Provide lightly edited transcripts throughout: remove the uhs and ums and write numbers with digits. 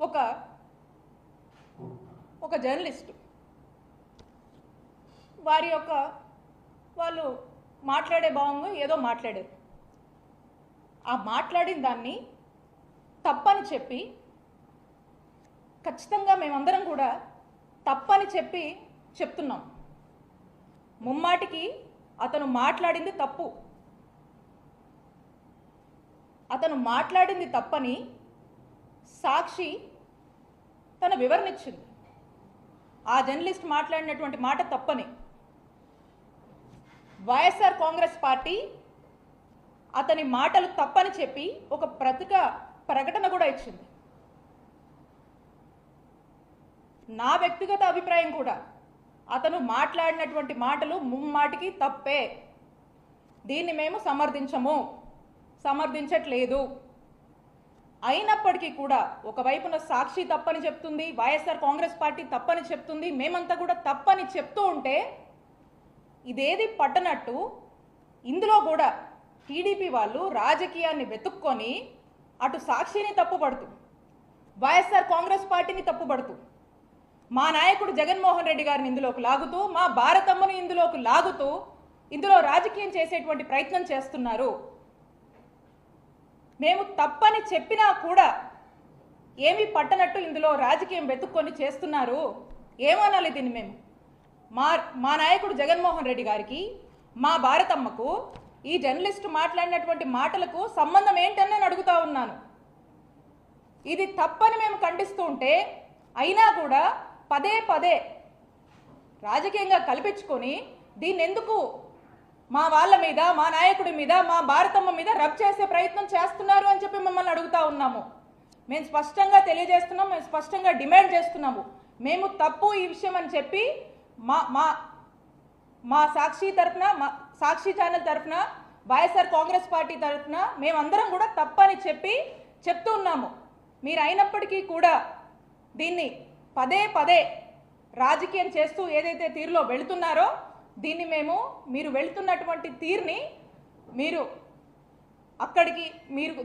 ఒక ఒక జర్నలిస్ట్ వాళ్ళు మాట్లాడే భావంగా ఏదో మాట్లాడారు. ఆ మాట్లాడిన దాన్ని తప్పని చెప్పి ఖచ్చితంగా మేమందరం కూడా తప్పని చెప్తున్నాం. ముమ్మాటికి అతను మాట్లాడింది తప్పు. అతను మాట్లాడింది తప్పని సాక్షి తన వివరణ ఇచ్చింది. ఆ జర్నలిస్ట్ మాట్లాడినటువంటి మాట తప్పని వైఎస్ఆర్ కాంగ్రెస్ పార్టీ అతని మాటలు తప్పని చెప్పి ఒక ప్రకటన కూడా ఇచ్చింది. నా వ్యక్తిగత అభిప్రాయం కూడా అతను మాట్లాడినటువంటి మాటలు ముమ్మాటికి తప్పే. దీన్ని మేము సమర్థించట్లేదు. అయినప్పటికీ కూడా ఒకవైపున సాక్షి తప్పని చెప్తుంది, వైఎస్ఆర్ కాంగ్రెస్ పార్టీ తప్పని చెప్తుంది, మేమంతా కూడా తప్పని చెప్తూ ఉంటే ఇదేది పట్టనట్టు ఇందులో కూడా టీడీపీ వాళ్ళు రాజకీయాన్ని వెతుక్కొని అటు సాక్షిని తప్పుపడుతూ వైఎస్ఆర్ కాంగ్రెస్ పార్టీని తప్పుపడుతూ మా నాయకుడు జగన్మోహన్ రెడ్డి గారిని ఇందులోకి లాగుతూ మా భారతమ్మను ఇందులోకి లాగుతూ ఇందులో రాజకీయం చేసేటువంటి ప్రయత్నం చేస్తున్నారు. మేము తప్పని చెప్పినా కూడా ఏమీ పట్టనట్టు ఇందులో రాజకీయం వెతుక్కొని చేస్తున్నారు. ఏమనాలి దీన్ని? మేము మా నాయకుడు జగన్మోహన్ రెడ్డి గారికి మా భారతమ్మకు ఈ జర్నలిస్ట్ మాట్లాడినటువంటి మాటలకు సంబంధం ఏంటని నేను అడుగుతా ఉన్నాను. ఇది తప్పని మేము ఖండిస్తూ ఉంటే అయినా కూడా పదే పదే రాజకీయంగా కల్పించుకొని దీన్ని ఎందుకు మా వాళ్ళ మీద, మా నాయకుడి మీద, మా భారతమ్మ మీద రబ్ చేసే ప్రయత్నం చేస్తున్నారు అని చెప్పి మిమ్మల్ని అడుగుతా ఉన్నాము. మేము స్పష్టంగా తెలియజేస్తున్నాం, మేము స్పష్టంగా డిమాండ్ చేస్తున్నాము. మేము తప్పు ఈ విషయం అని చెప్పి మా సాక్షి తరఫున, మా సాక్షి ఛానల్ తరఫున, వైఎస్ఆర్ కాంగ్రెస్ పార్టీ తరఫున మేమందరం కూడా తప్పని చెప్తూ ఉన్నాము. మీరు అయినప్పటికీ కూడా దీన్ని పదే పదే రాజకీయం చేస్తూ ఏదైతే తీరులో వెళుతున్నారో దీన్ని మీరు వెళుతున్నటువంటి తీరుని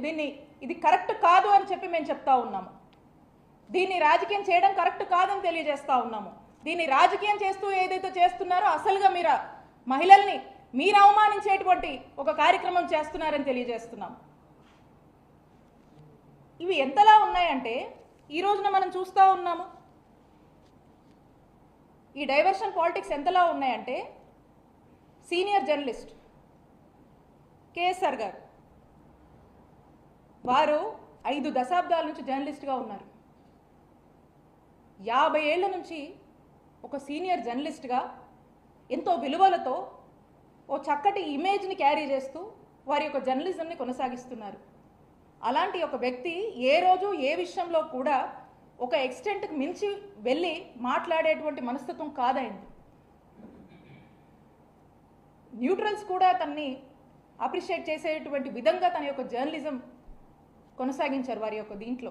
దీన్ని ఇది కరెక్ట్ కాదు అని చెప్పి మేము చెప్తా ఉన్నాము. దీన్ని రాజకీయం చేయడం కరెక్ట్ కాదని తెలియజేస్తా ఉన్నాము. దీన్ని రాజకీయం చేస్తూ ఏదైతే చేస్తున్నారో అసలుగా మహిళల్ని మీరు అవమానించేటువంటి ఒక కార్యక్రమం చేస్తున్నారని తెలియజేస్తున్నాం. ఇవి ఎంతలా ఉన్నాయంటే ఈ రోజున మనం చూస్తూ ఉన్నాము. ఈ డైవర్షన్ పాలిటిక్స్ ఎంతలా ఉన్నాయంటే సీనియర్ జర్నలిస్ట్ కేఎస్ఆర్ గారు వారు 5 దశాబ్దాల నుంచి జర్నలిస్ట్గా ఉన్నారు. 50 ఏళ్ల నుంచి ఒక సీనియర్ జర్నలిస్ట్గా ఎంతో విలువలతో ఓ చక్కటి ఇమేజ్ని క్యారీ చేస్తూ వారి యొక్క జర్నలిజంని కొనసాగిస్తున్నారు. అలాంటి ఒక వ్యక్తి ఏ రోజు ఏ విషయంలో కూడా ఒక ఎక్స్టెంట్కి మించి వెళ్ళి మాట్లాడేటువంటి మనస్తత్వం కాదైంది. న్యూట్రల్స్ కూడా తనని అప్రిషియేట్ చేసేటువంటి విధంగా తన యొక్క జర్నలిజం కొనసాగించారు వారి యొక్క దీంట్లో.